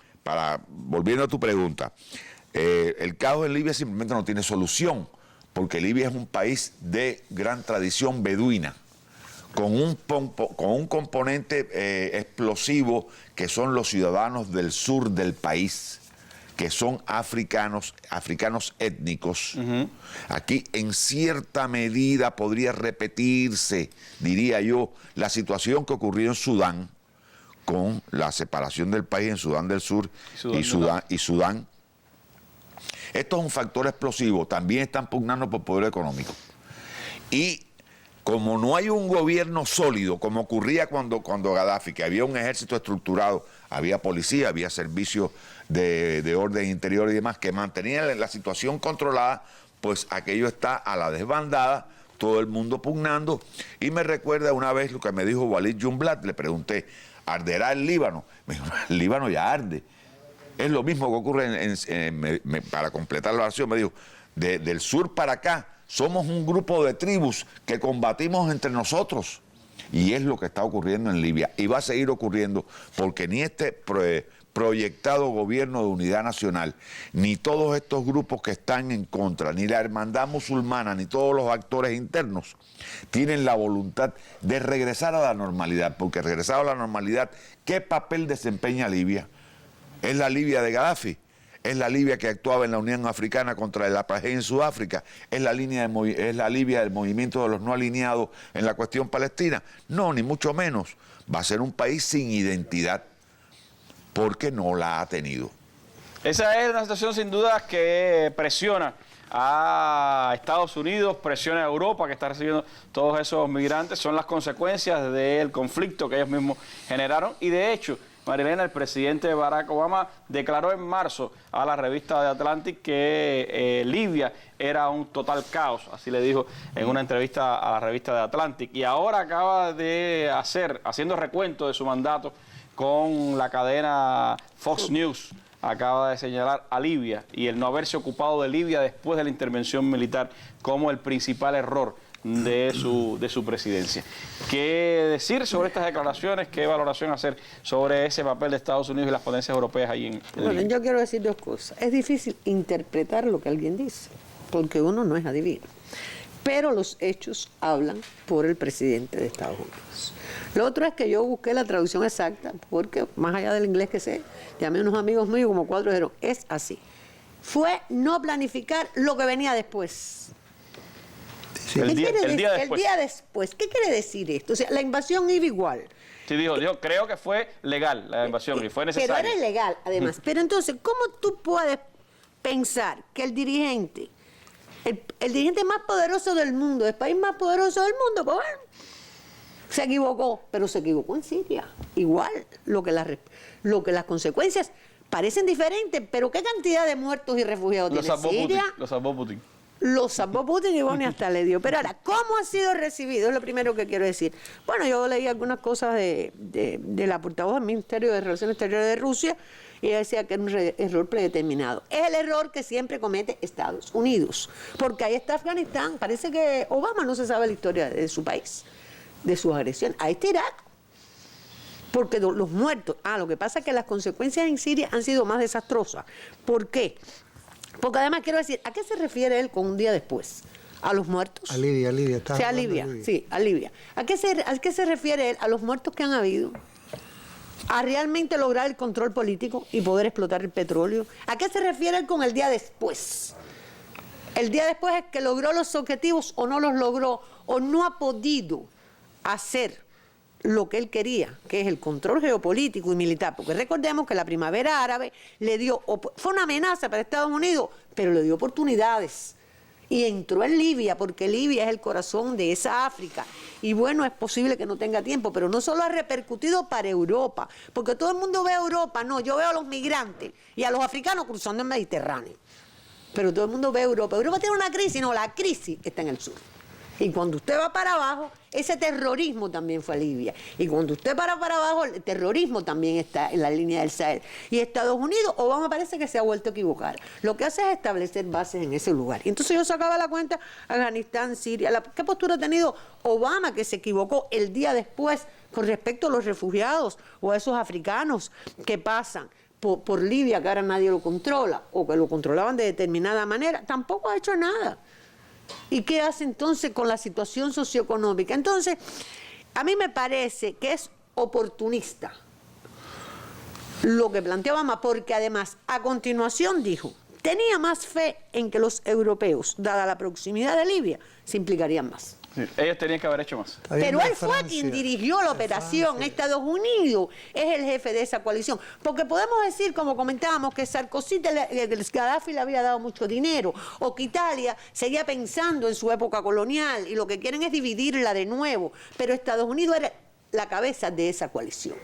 volviendo a tu pregunta, el caos en Libia simplemente no tiene solución, porque Libia es un país de gran tradición beduina, con un componente explosivo que son los ciudadanos del sur del país, que son africanos étnicos. Aquí en cierta medida podría repetirse, diría yo, la situación que ocurrió en Sudán, con la separación del país en Sudán del Sur y Sudán. Esto es un factor explosivo, también están pugnando por poder económico. Y como no hay un gobierno sólido, como ocurría cuando Gaddafi, que había un ejército estructurado, había policía, había servicios de orden interior y demás, que mantenían la situación controlada, pues aquello está a la desbandada, todo el mundo pugnando. Y me recuerda una vez lo que me dijo Walid Jumblat, le pregunté, ¿arderá el Líbano? Me dijo, el Líbano ya arde. Es lo mismo que ocurre para completar la oración, me dijo, del sur para acá, somos un grupo de tribus que combatimos entre nosotros. Y es lo que está ocurriendo en Libia. Y va a seguir ocurriendo porque ni este proyectado gobierno de unidad nacional, ni todos estos grupos que están en contra, ni la hermandad musulmana, ni todos los actores internos, tienen la voluntad de regresar a la normalidad. Porque regresar a la normalidad, ¿qué papel desempeña Libia? ¿Es la Libia de Gaddafi? ¿Es la Libia que actuaba en la Unión Africana contra el apartheid en Sudáfrica? ¿Es la Libia del movimiento de los no alineados en la cuestión palestina? No, ni mucho menos. Va a ser un país sin identidad porque no la ha tenido. Esa es una situación sin duda que presiona a Estados Unidos, presiona a Europa, que está recibiendo todos esos migrantes. Son las consecuencias del conflicto que ellos mismos generaron. Y de hecho, Marilena, el presidente Barack Obama declaró en marzo a la revista The Atlantic que Libia era un total caos, así le dijo en una entrevista a la revista The Atlantic. Y ahora acaba de haciendo recuento de su mandato con la cadena Fox News, acaba de señalar a Libia y el no haberse ocupado de Libia después de la intervención militar como el principal error de su presidencia. ¿Qué decir sobre estas declaraciones? ¿Qué valoración hacer sobre ese papel de Estados Unidos y las potencias europeas ahí en Bueno, Libia? yo quiero decir 2 cosas. Es difícil interpretar lo que alguien dice, porque uno no es adivino. Pero los hechos hablan por el presidente de Estados Unidos. Lo otro es que yo busqué la traducción exacta, porque más allá del inglés que sé, llamé a unos amigos míos, como 4 dijeron, es así. Fue no planificar lo que venía después. Sí. El día después. ¿Qué quiere decir esto? O sea, la invasión iba igual. Sí, dijo, creo que fue legal la invasión y fue necesario. Pero era ilegal, además. Pero entonces, ¿cómo tú puedes pensar que el dirigente más poderoso del mundo, el país más poderoso del mundo, pues bueno, se equivocó, pero se equivocó en Siria? Igual, lo que las consecuencias parecen diferentes, pero ¿qué cantidad de muertos y refugiados tiene Siria? Lo salvó Putin. Lo salvó Putin y Bonnie hasta le dio. Pero ahora, ¿cómo ha sido recibido? Es lo primero que quiero decir. Bueno, yo leí algunas cosas de la portavoz del Ministerio de Relaciones Exteriores de Rusia y ella decía que era un error predeterminado. Es el error que siempre comete Estados Unidos, porque ahí está Afganistán. Parece que Obama no se sabe la historia de su país, de sus agresiones. Ahí está Irak. Porque los muertos... lo que pasa es que las consecuencias en Siria han sido más desastrosas. ¿Por qué? Porque además quiero decir, ¿a qué se refiere él con un día después? ¿A los muertos? A Libia. Sí, a Libia, sí, a Libia. ¿A qué se refiere él? ¿A los muertos que han habido? ¿A realmente lograr el control político y poder explotar el petróleo? ¿A qué se refiere él con el día después? El día después es que logró los objetivos o no los logró, o no ha podido hacer lo que él quería, que es el control geopolítico y militar, porque recordemos que la primavera árabe fue una amenaza para Estados Unidos, pero le dio oportunidades y entró en Libia, porque Libia es el corazón de esa África, y bueno, es posible que no tenga tiempo, pero no solo ha repercutido para Europa, porque todo el mundo ve a Europa, no, yo veo a los migrantes y a los africanos cruzando el Mediterráneo, pero todo el mundo ve a Europa. Europa tiene una crisis, no, la crisis está en el sur. Y cuando usted va para abajo, ese terrorismo también fue a Libia. Y cuando usted para abajo, el terrorismo también está en la línea del Sahel. Y Estados Unidos, Obama parece que se ha vuelto a equivocar. Lo que hace es establecer bases en ese lugar. Y entonces yo sacaba la cuenta, Afganistán, Siria. ¿Qué postura ha tenido Obama, que se equivocó el día después con respecto a los refugiados o a esos africanos que pasan por Libia, que ahora nadie lo controla, o que lo controlaban de determinada manera? Tampoco ha hecho nada. ¿Y qué hace entonces con la situación socioeconómica? Entonces, a mí me parece que es oportunista lo que plantea Obama, porque además, a continuación dijo, tenía más fe en que los europeos, dada la proximidad de Libia, se implicarían más. Sí, ellos tenían que haber hecho más. Pero él fue quien dirigió la operación. Estados Unidos es el jefe de esa coalición. Porque podemos decir, como comentábamos, que Sarkozy, Gaddafi le había dado mucho dinero, o que Italia seguía pensando en su época colonial y lo que quieren es dividirla de nuevo. Pero Estados Unidos era la cabeza de esa coalición.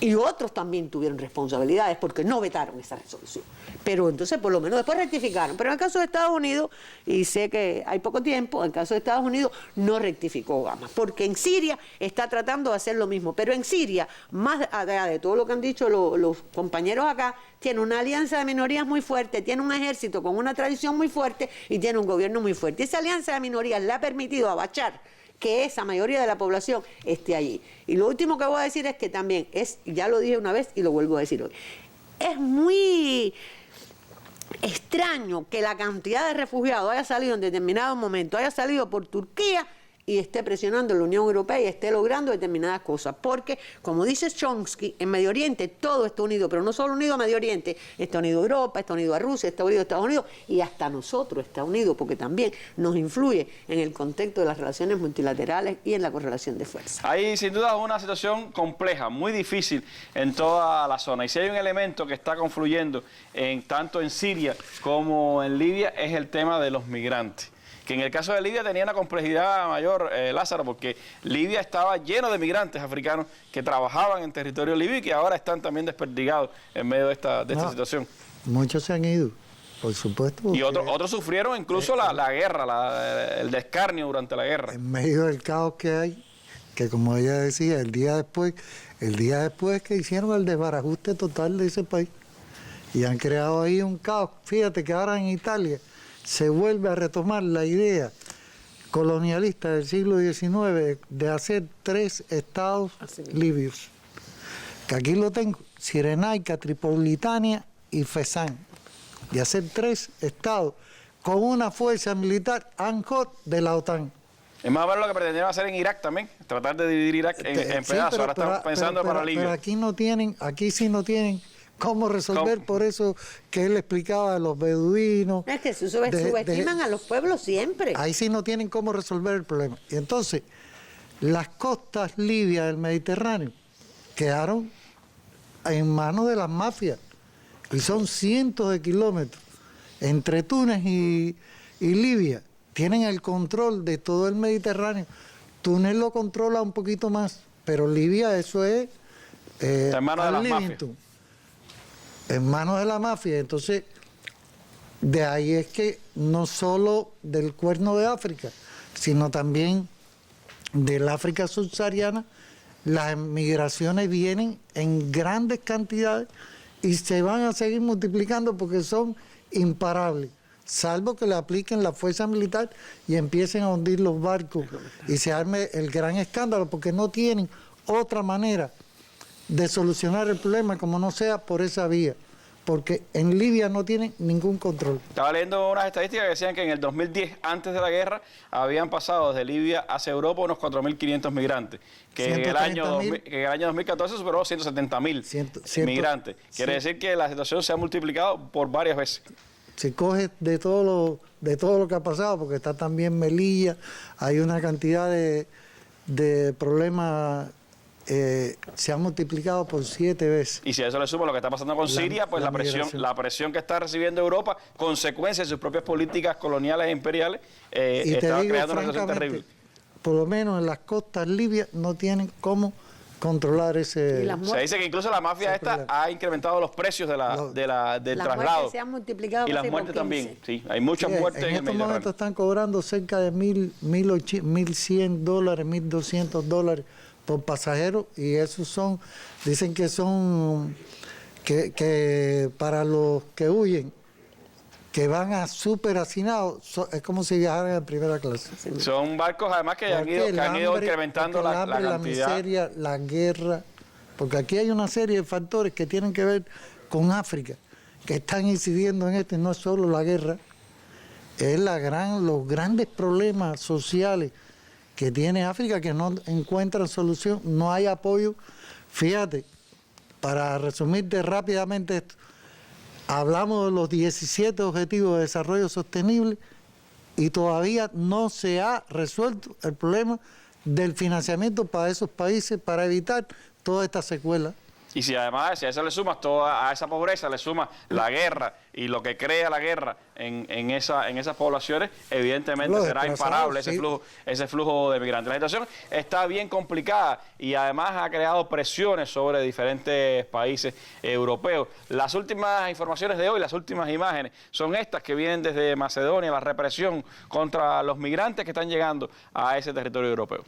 Y otros también tuvieron responsabilidades porque no vetaron esa resolución. Pero entonces, por lo menos, después rectificaron. Pero en el caso de Estados Unidos, y sé que hay poco tiempo, en el caso de Estados Unidos no rectificó Obama. Porque en Siria está tratando de hacer lo mismo. Pero en Siria, más allá de todo lo que han dicho los compañeros acá, tiene una alianza de minorías muy fuerte, tiene un ejército con una tradición muy fuerte y tiene un gobierno muy fuerte. Y esa alianza de minorías le ha permitido a Bashar que esa mayoría de la población esté allí. Y lo último que voy a decir es que también ya lo dije una vez y lo vuelvo a decir hoy, es muy extraño que la cantidad de refugiados haya salido en determinado momento, haya salido por Turquía y esté presionando a la Unión Europea y esté logrando determinadas cosas. Porque, como dice Chomsky, en Medio Oriente todo está unido, pero no solo unido a Medio Oriente, está unido a Europa, está unido a Rusia, está unido a Estados Unidos y hasta nosotros está unido, porque también nos influye en el contexto de las relaciones multilaterales y en la correlación de fuerzas. Hay sin duda una situación compleja, muy difícil en toda la zona. Y si hay un elemento que está confluyendo tanto en Siria como en Libia, es el tema de los migrantes. Que en el caso de Libia tenía una complejidad mayor, Lázaro, porque Libia estaba lleno de migrantes africanos que trabajaban en territorio libio y que ahora están también desperdigados en medio de esta situación. Muchos se han ido, por supuesto. Y otros sufrieron incluso la guerra, el descarnio durante la guerra. En medio del caos que hay, que como ella decía, el día después que hicieron el desbarajuste total de ese país y han creado ahí un caos. Fíjate que ahora en Italia se vuelve a retomar la idea colonialista del siglo XIX de hacer 3 estados libios. Que aquí lo tengo, Cirenaica, Tripolitania y Fezzan. De hacer 3 estados con una fuerza militar ANCOT de la OTAN. Es más o menos lo que pretendieron hacer en Irak también, tratar de dividir Irak en pedazos. Ahora están pensando para Libia. Pero aquí sí no tienen cómo resolver, por eso que él explicaba de los beduinos. Es que subestiman a los pueblos siempre. Ahí sí no tienen cómo resolver el problema. Y entonces, las costas libias del Mediterráneo quedaron en manos de las mafias y son cientos de kilómetros entre Túnez y Libia. Tienen el control de todo el Mediterráneo. Túnez lo controla un poquito más, pero Libia eso es en manos de las mafias. En manos de la mafia. Entonces, de ahí es que no solo del Cuerno de África, sino también del África subsahariana, las migraciones vienen en grandes cantidades y se van a seguir multiplicando porque son imparables, salvo que le apliquen la fuerza militar y empiecen a hundir los barcos y se arme el gran escándalo, porque no tienen otra manera de solucionar el problema como no sea por esa vía, porque en Libia no tienen ningún control. Estaba leyendo unas estadísticas que decían que en el 2010, antes de la guerra, habían pasado desde Libia hacia Europa unos 4.500 migrantes, que en el año 2014 superó 170.000 migrantes. Quiere decir que la situación se ha multiplicado por varias veces. Se coge de todo lo que ha pasado, porque está también Melilla, hay una cantidad de problemas. Se ha multiplicado por 7 veces. Y si a eso le suma lo que está pasando con Siria, pues la presión que está recibiendo Europa, consecuencia de sus propias políticas coloniales e imperiales, está creando una situación terrible. Por lo menos en las costas libias no tienen cómo controlar ese... Se dice que incluso la mafia esta ha incrementado los precios del traslado. Se han multiplicado y las muertes también. Sí, hay muchas muertes en el estos momentos están cobrando cerca de $1.100, $1.200 por pasajero, y esos son, dicen que son, que para los que huyen, que van a súper hacinados, es como si viajaran en primera clase. Son barcos además que han ido incrementando la cantidad. La miseria, la guerra, porque aquí hay una serie de factores que tienen que ver con África, que están incidiendo en esto, y no es solo la guerra, es los grandes problemas sociales que tiene África, que no encuentran solución, no hay apoyo. Fíjate, para resumirte rápidamente esto, hablamos de los 17 Objetivos de Desarrollo Sostenible y todavía no se ha resuelto el problema del financiamiento para esos países para evitar toda esta secuela. Y si además, si a eso le sumas a esa pobreza, le sumas la guerra y lo que crea la guerra en esas poblaciones, evidentemente será imparable ese flujo de migrantes. La situación está bien complicada y además ha creado presiones sobre diferentes países europeos. Las últimas informaciones de hoy, las últimas imágenes, son estas que vienen desde Macedonia, la represión contra los migrantes que están llegando a ese territorio europeo.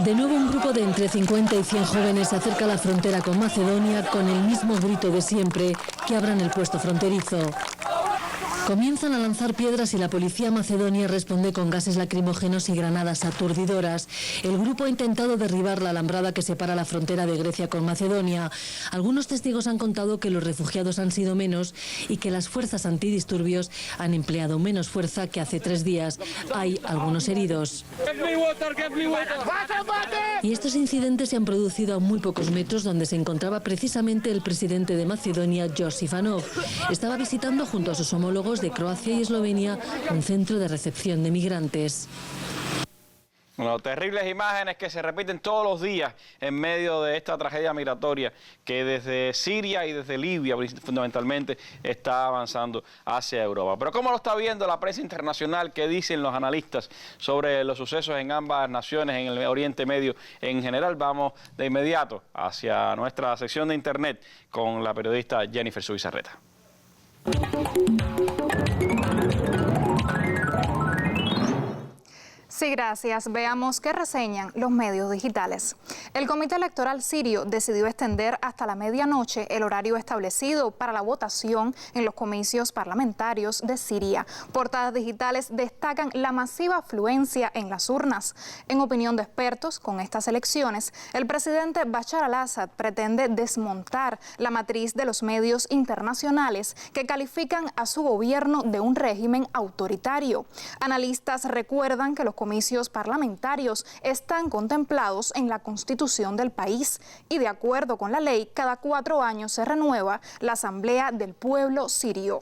De nuevo un grupo de entre 50 y 100 jóvenes se acerca a la frontera con Macedonia con el mismo grito de siempre: que abran el puesto fronterizo. Comienzan a lanzar piedras y la policía macedonia responde con gases lacrimógenos y granadas aturdidoras. El grupo ha intentado derribar la alambrada que separa la frontera de Grecia con Macedonia. Algunos testigos han contado que los refugiados han sido menos y que las fuerzas antidisturbios han empleado menos fuerza que hace 3 días. Hay algunos heridos. Y estos incidentes se han producido a muy pocos metros donde se encontraba precisamente el presidente de Macedonia, George Ivanov. Estaba visitando junto a sus homólogos de Croacia y Eslovenia un centro de recepción de migrantes. Bueno, terribles imágenes que se repiten todos los días en medio de esta tragedia migratoria que desde Siria y desde Libia fundamentalmente está avanzando hacia Europa. Pero ¿cómo lo está viendo la prensa internacional? ¿Qué dicen los analistas sobre los sucesos en ambas naciones, en el Oriente Medio en general? Vamos de inmediato hacia nuestra sección de internet con la periodista Jennifer Zubizarreta. Sí, gracias. Veamos qué reseñan los medios digitales. El Comité Electoral Sirio decidió extender hasta la medianoche el horario establecido para la votación en los comicios parlamentarios de Siria. Portadas digitales destacan la masiva afluencia en las urnas. En opinión de expertos, con estas elecciones, el presidente Bashar al-Assad pretende desmontar la matriz de los medios internacionales que califican a su gobierno de un régimen autoritario. Analistas recuerdan que los comicios parlamentarios están contemplados en la Constitución del país y, de acuerdo con la ley, cada 4 años se renueva la Asamblea del Pueblo Sirio.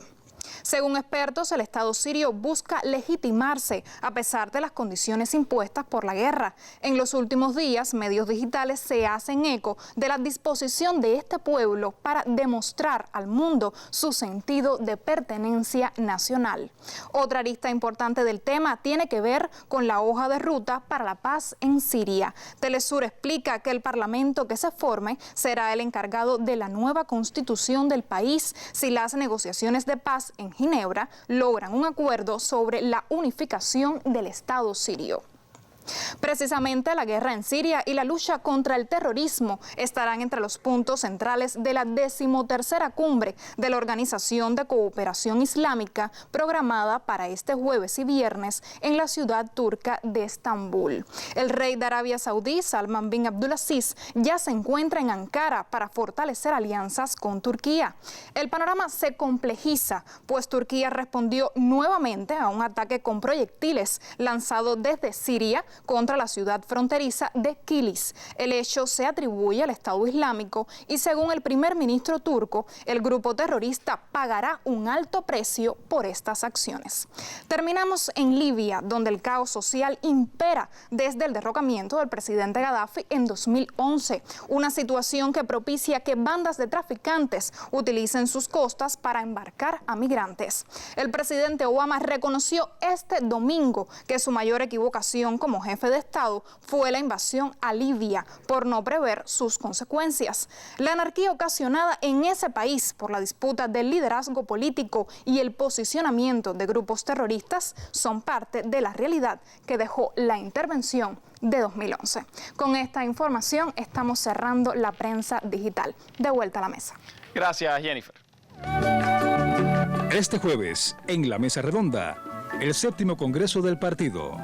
Según expertos, el Estado sirio busca legitimarse a pesar de las condiciones impuestas por la guerra. En los últimos días, medios digitales se hacen eco de la disposición de este pueblo para demostrar al mundo su sentido de pertenencia nacional. Otra arista importante del tema tiene que ver con la hoja de ruta para la paz en Siria. Telesur explica que el parlamento que se forme será el encargado de la nueva constitución del país si las negociaciones de paz en Ginebra logran un acuerdo sobre la unificación del Estado sirio. Precisamente la guerra en Siria y la lucha contra el terrorismo estarán entre los puntos centrales de la 13ª cumbre de la Organización de Cooperación Islámica programada para este jueves y viernes en la ciudad turca de Estambul. El rey de Arabia Saudí, Salman bin Abdulaziz, ya se encuentra en Ankara para fortalecer alianzas con Turquía. El panorama se complejiza, pues Turquía respondió nuevamente a un ataque con proyectiles lanzado desde Siria contra la ciudad fronteriza de Kilis. El hecho se atribuye al Estado Islámico y, según el primer ministro turco, el grupo terrorista pagará un alto precio por estas acciones. Terminamos en Libia, donde el caos social impera desde el derrocamiento del presidente Gaddafi en 2011, una situación que propicia que bandas de traficantes utilicen sus costas para embarcar a migrantes. El presidente Obama reconoció este domingo que su mayor equivocación como jefe de Estado fue la invasión a Libia por no prever sus consecuencias. La anarquía ocasionada en ese país por la disputa del liderazgo político y el posicionamiento de grupos terroristas son parte de la realidad que dejó la intervención de 2011. Con esta información estamos cerrando la prensa digital. De vuelta a la mesa. Gracias, Jennifer. Este jueves, en la Mesa Redonda, el 7º Congreso del Partido.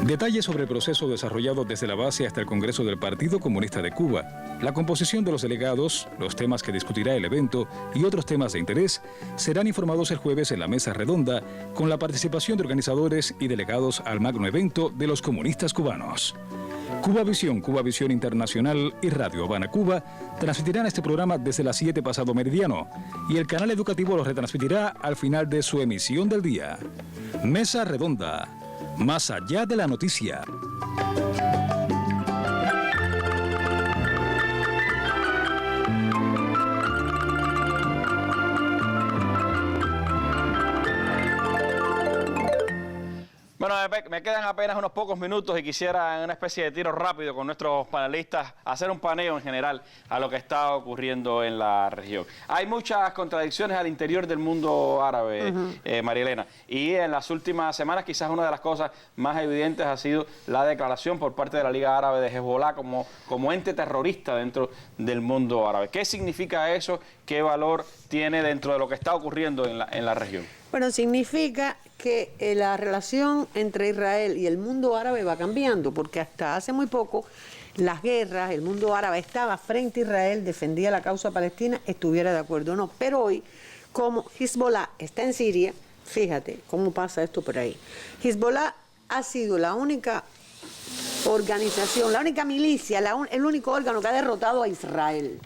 Detalles sobre el proceso desarrollado desde la base hasta el Congreso del Partido Comunista de Cuba, la composición de los delegados, los temas que discutirá el evento y otros temas de interés serán informados el jueves en la Mesa Redonda con la participación de organizadores y delegados al magno evento de los comunistas cubanos. Cuba Visión Internacional y Radio Habana Cuba transmitirán este programa desde las 7 pasado meridiano y el canal educativo lo retransmitirá al final de su emisión del día. Mesa Redonda. Más allá de la noticia. Bueno, me quedan apenas unos pocos minutos y quisiera, en una especie de tiro rápido con nuestros panelistas, hacer un paneo en general a lo que está ocurriendo en la región. Hay muchas contradicciones al interior del mundo árabe, María Elena, y en las últimas semanas quizás una de las cosas más evidentes ha sido la declaración por parte de la Liga Árabe de Hezbollah como ente terrorista dentro del mundo árabe. ¿Qué significa eso? ¿Qué valor tiene dentro de lo que está ocurriendo en la región? Bueno, significa que la relación entre Israel y el mundo árabe va cambiando, porque hasta hace muy poco las guerras, el mundo árabe estaba frente a Israel, defendía la causa palestina, estuviera de acuerdo o no. Pero hoy, como Hezbollah está en Siria, fíjate cómo pasa esto por ahí. Hezbollah ha sido la única organización, la única milicia, el único órgano que ha derrotado a Israel.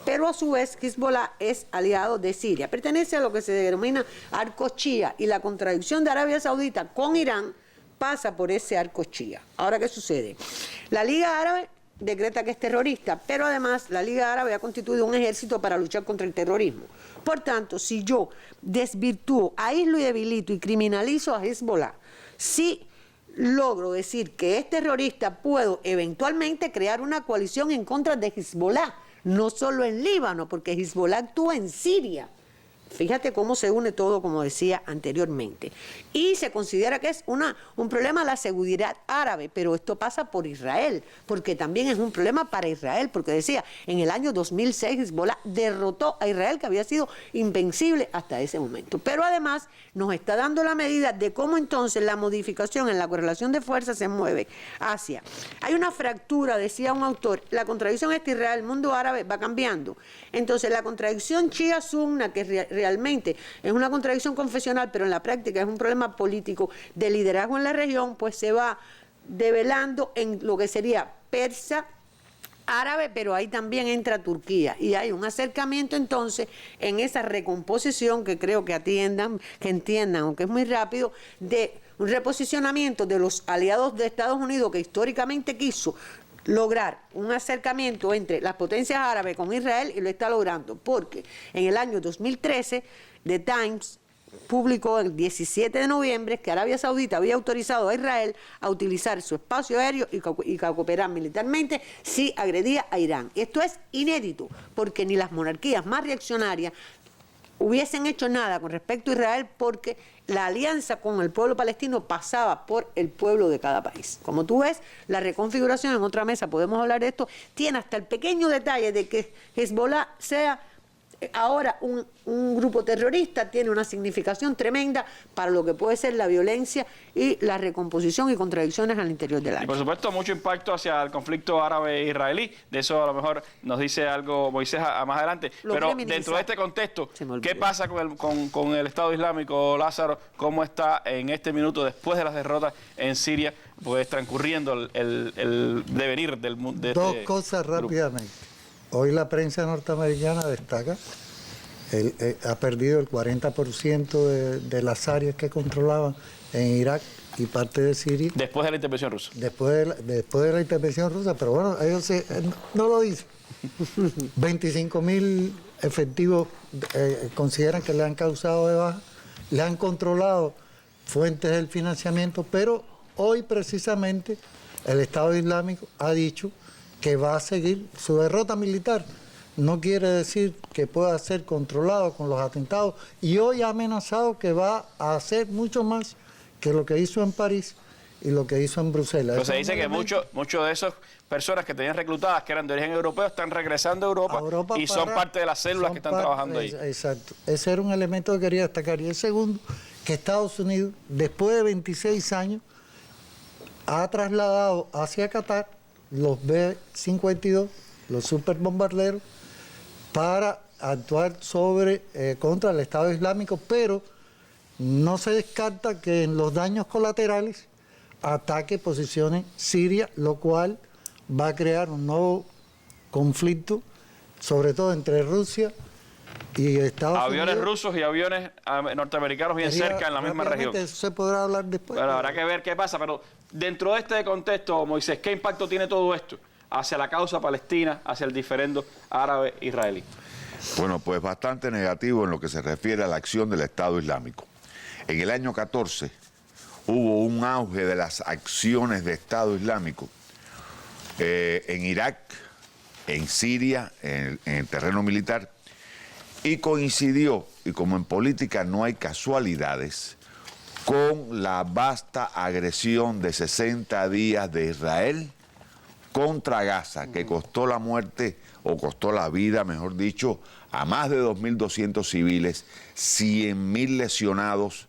Pero a su vez Hezbollah es aliado de Siria, pertenece a lo que se denomina arco chía, y la contradicción de Arabia Saudita con Irán pasa por ese arco chía. Ahora, ¿qué sucede? La Liga Árabe decreta que es terrorista, pero además la Liga Árabe ha constituido un ejército para luchar contra el terrorismo. Por tanto, si yo desvirtúo, aíslo y debilito y criminalizo a Hezbollah, si logro decir que es terrorista, puedo eventualmente crear una coalición en contra de Hezbollah. No solo en Líbano, porque Hezbollah actúa en Siria. Fíjate cómo se une todo, como decía anteriormente. Y se considera que es un problema de la seguridad árabe, pero esto pasa por Israel, porque también es un problema para Israel, porque decía, en el año 2006 Hezbollah derrotó a Israel, que había sido invencible hasta ese momento. Pero además nos está dando la medida de cómo entonces la modificación en la correlación de fuerzas se mueve hacia. Hay una fractura, decía un autor, la contradicción entre Israel y el mundo árabe va cambiando. Entonces la contradicción Shia-Sunna, que realmente es una contradicción confesional, pero en la práctica es un problema político de liderazgo en la región, pues se va develando en lo que sería persa, árabe, pero ahí también entra Turquía. Y hay un acercamiento entonces en esa recomposición que creo que entiendan, aunque es muy rápido, de un reposicionamiento de los aliados de Estados Unidos que históricamente quiso lograr un acercamiento entre las potencias árabes con Israel, y lo está logrando, porque en el año 2013 The Times publicó el 17 de noviembre que Arabia Saudita había autorizado a Israel a utilizar su espacio aéreo y cooperar militarmente si agredía a Irán. Esto es inédito, porque ni las monarquías más reaccionarias hubiesen hecho nada con respecto a Israel, porque la alianza con el pueblo palestino pasaba por el pueblo de cada país. Como tú ves, la reconfiguración, en otra mesa podemos hablar de esto, tiene hasta el pequeño detalle de que Hezbollah sea ahora un grupo terrorista, tiene una significación tremenda para lo que puede ser la violencia y la recomposición y contradicciones al interior del área. Y por supuesto, mucho impacto hacia el conflicto árabe-israelí. De eso a lo mejor nos dice algo Moisés más adelante. Pero dentro de este contexto, ¿qué pasa con el Estado Islámico, Lázaro? ¿Cómo está en este minuto, después de las derrotas en Siria, pues transcurriendo el devenir del mundo? Dos cosas rápidamente. Hoy la prensa norteamericana destaca, ha perdido el 40% de las áreas que controlaban en Irak y parte de Siria. Después de la intervención rusa. Después de la intervención rusa, pero bueno, ellos no lo dicen. 25.000 efectivos consideran que le han causado de baja, le han controlado fuentes del financiamiento, pero hoy precisamente el Estado Islámico ha dicho que va a seguir su derrota militar. No quiere decir que pueda ser controlado con los atentados, y hoy ha amenazado que va a hacer mucho más que lo que hizo en París y lo que hizo en Bruselas. Pues se dice que muchos de esas personas que tenían reclutadas, que eran de origen europeo, están regresando a Europa y son parte de las células que están trabajando ahí. Exacto. Ese era un elemento que quería destacar. Y el segundo, que Estados Unidos, después de 26 años, ha trasladado hacia Qatar los B-52, los superbombarderos, para actuar contra el Estado Islámico, pero no se descarta que en los daños colaterales ataque posiciones sirias, lo cual va a crear un nuevo conflicto, sobre todo entre Rusia y Estados Unidos. Aviones rusos y aviones norteamericanos bien cerca en la misma región. Eso se podrá hablar después. Pero habrá que ver qué pasa, pero dentro de este contexto, Moisés, ¿qué impacto tiene todo esto hacia la causa palestina, hacia el diferendo árabe-israelí? Bueno, pues bastante negativo en lo que se refiere a la acción del Estado Islámico. En el año 14 hubo un auge de las acciones de Estado Islámico en Irak, en Siria, en el terreno militar, y coincidió, y como en política no hay casualidades, con la vasta agresión de 60 días de Israel contra Gaza, que costó la muerte, o costó la vida, mejor dicho, a más de 2.200 civiles, 100.000 lesionados,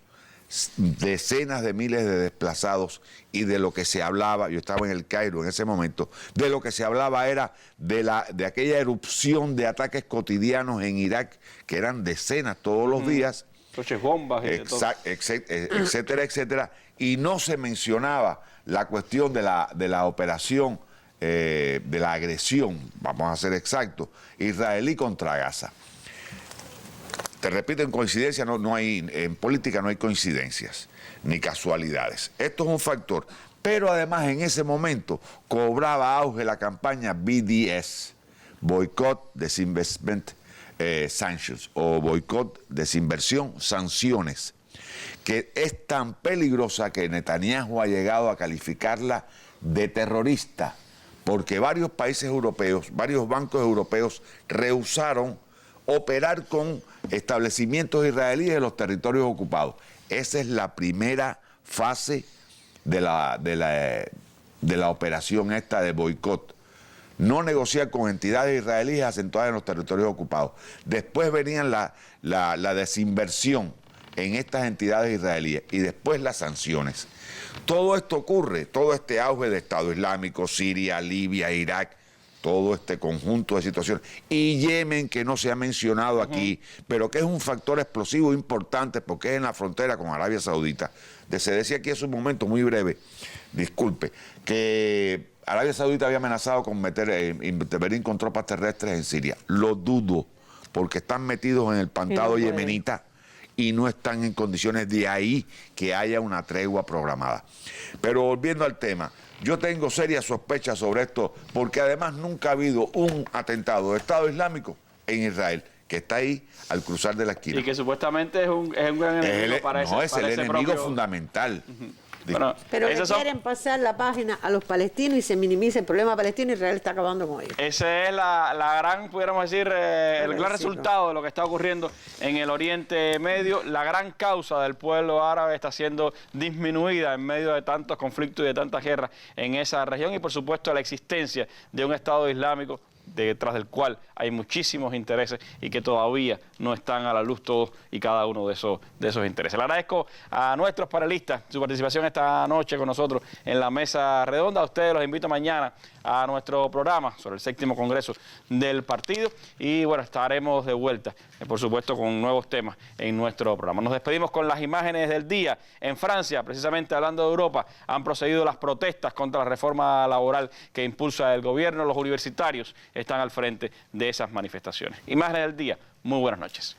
decenas de miles de desplazados, y de lo que se hablaba, yo estaba en el Cairo en ese momento, de lo que se hablaba era de aquella erupción de ataques cotidianos en Irak, que eran decenas todos los días, coches bombas, etcétera, etcétera, y no se mencionaba la cuestión de la operación, de la agresión, vamos a ser exactos, israelí contra Gaza. Te repito, en coincidencia en política no hay coincidencias ni casualidades. Esto es un factor. Pero además en ese momento cobraba auge la campaña BDS, Boycott, Disinvestment Sanctions, o Boycott, Desinversión, Sanciones, que es tan peligrosa que Netanyahu ha llegado a calificarla de terrorista, porque varios países europeos, varios bancos europeos rehusaron operar con establecimientos israelíes en los territorios ocupados. Esa es la primera fase de la operación esta de boicot. No negociar con entidades israelíes acentuadas en los territorios ocupados. Después venían la desinversión en estas entidades israelíes y después las sanciones. Todo esto ocurre, todo este auge de Estado Islámico, Siria, Libia, Irak, todo este conjunto de situaciones, y Yemen, que no se ha mencionado aquí, pero que es un factor explosivo importante porque es en la frontera con Arabia Saudita. Se decía aquí hace un momento muy breve, disculpe, que Arabia Saudita había amenazado con intervenir con tropas terrestres en Siria. Lo dudo, porque están metidos en el pantano yemenita y no están en condiciones de ahí que haya una tregua programada. Pero volviendo al tema, yo tengo serias sospechas sobre esto, porque además nunca ha habido un atentado de Estado Islámico en Israel, que está ahí al cruzar de la esquina. Y que supuestamente es un gran enemigo para ese. No, es el enemigo fundamental. Bueno, pero le quieren pasar la página a los palestinos y se minimiza el problema palestino y Israel está acabando con ellos. Ese es la gran, pudiéramos decir, el gran resultado de lo que está ocurriendo en el Oriente Medio. La gran causa del pueblo árabe está siendo disminuida en medio de tantos conflictos y de tantas guerras en esa región, y por supuesto la existencia de un Estado Islámico detrás del cual hay muchísimos intereses y que todavía no están a la luz todos y cada uno de esos intereses. Le agradezco a nuestros panelistas su participación esta noche con nosotros en la mesa redonda. A ustedes los invito mañana a nuestro programa sobre el 7º Congreso del Partido y bueno, estaremos de vuelta, por supuesto, con nuevos temas en nuestro programa. Nos despedimos con las imágenes del día. En Francia, precisamente hablando de Europa, han procedido las protestas contra la reforma laboral que impulsa el gobierno. Los universitarios están al frente de esas manifestaciones. Imágenes del día. Muy buenas noches.